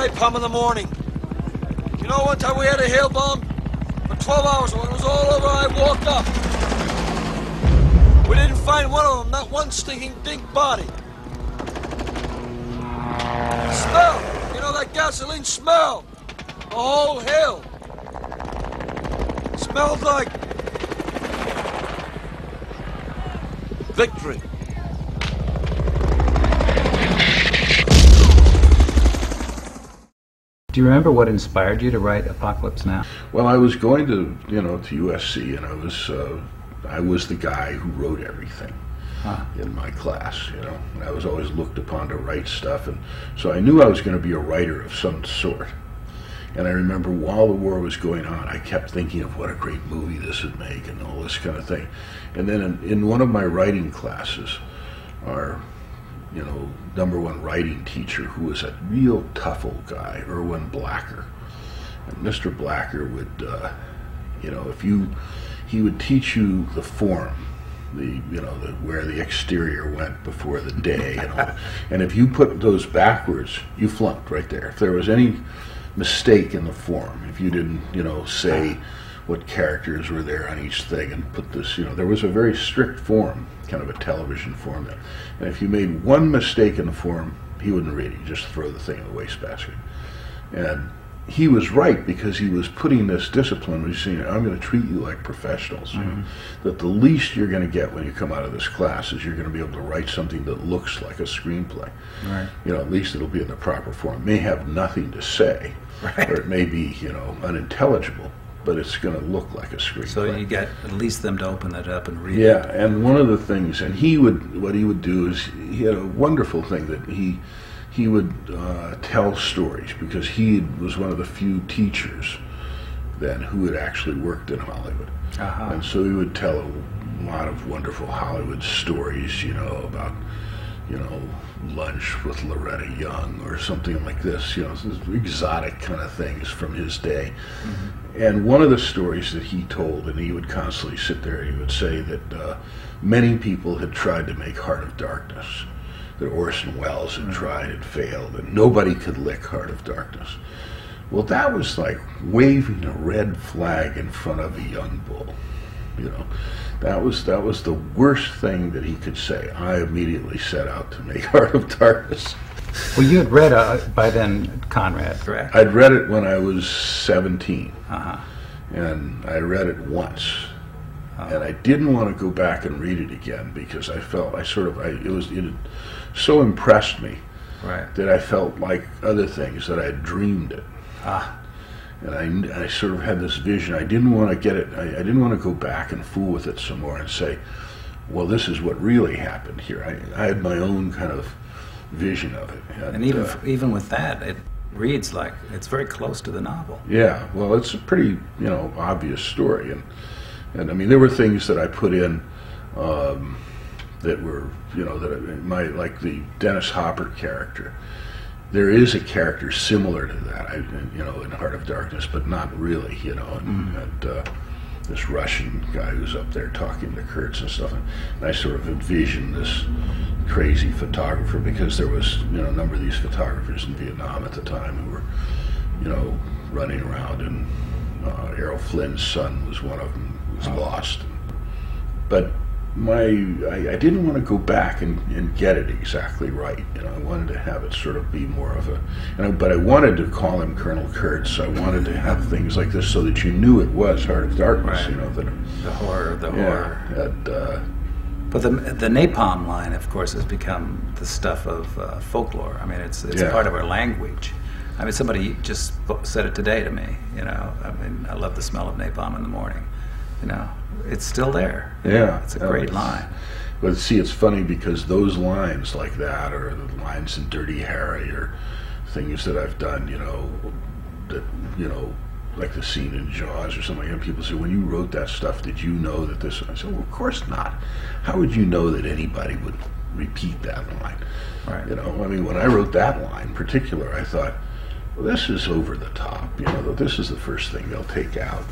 napalm in the morning. You know, one time we had a hail bomb for 12 hours. When it was all over, I walked up. We didn't find one of them, not one stinking dink body. Smell! You know that gasoline smell? The whole hill. Smelled like victory. Do you remember what inspired you to write Apocalypse Now? Well, I was going to, to USC, and I was the guy who wrote everything in my class, and I was always looked upon to write stuff, and so I knew I was going to be a writer of some sort. And I remember while the war was going on, I kept thinking of what a great movie this would make and all this kind of thing. And then in one of my writing classes, our #1 writing teacher, who was a real tough old guy, Erwin Blacker. And Mr. Blacker would, he would teach you the form, where the exterior went before the day and all. And if you put those backwards, you flunked right there. If there was any mistake in the form, if you didn't, say what characters were there on each thing and put this, there was a very strict form, kind of a television form there. And if you made one mistake in the form, he wouldn't read it. He'd just throw the thing in the wastebasket. And he was right, because he was putting this discipline. He's saying, I'm going to treat you like professionals. That the least you're going to get when you come out of this class is you're going to be able to write something that looks like a screenplay. Right. At least it'll be in the proper form. It may have nothing to say, or it may be, unintelligible, but it's going to look like a screenplay. So you get at least them to open it up and read it. Yeah, and one of the things, and what he would do is, he had a wonderful thing that he would tell stories, because he was one of the few teachers then who had actually worked in Hollywood. And so he would tell a lot of wonderful Hollywood stories, about, lunch with Loretta Young or something like this, exotic kind of things from his day. And one of the stories that he told, and he would constantly sit there and he would say that many people had tried to make Heart of Darkness, that Orson Welles had tried and failed, and nobody could lick Heart of Darkness. Well, that was like waving a red flag in front of a young bull. That was the worst thing that he could say. I immediately set out to make Heart of Darkness. Well, you had read by then Conrad, correct? I'd read it when I was 17, and I read it once. And I didn't want to go back and read it again, because I felt it had so impressed me that I felt like other things that I had dreamed it. And I sort of had this vision. I didn't want to get it. I didn't want to go back and fool with it some more and say, well, this is what really happened here. I had my own kind of vision of it. And even with that, it reads like it's very close to the novel. Yeah, well, it's a pretty obvious story, and I mean, there were things that I put in that were like the Dennis Hopper character. There is a character similar to that, in Heart of Darkness, but not really, and this Russian guy who's up there talking to Kurtz and stuff, and I sort of envisioned this crazy photographer, because there was, a number of these photographers in Vietnam at the time who were, running around, and Errol Flynn's son was one of them who was lost. But I didn't want to go back and get it exactly right. I wanted to have it sort of be more of a, but I wanted to call him Colonel Kurtz. I wanted to have things like this so that you knew it was Heart of Darkness. The horror. But the napalm line, of course, has become the stuff of folklore. I mean, it's part of our language. I mean, somebody just said it today to me. I mean, I love the smell of napalm in the morning. It's still there. Yeah, it's a great line. But see, it's funny, because those lines like that, or the lines in Dirty Harry, or things that I've done, that like the scene in Jaws or something. And people say, when you wrote that stuff, did you know that this? I said, well, of course not. How would you know that anybody would repeat that line? Right. I mean, when I wrote that line in particular, I thought, well, this is over the top. This is the first thing they'll take out.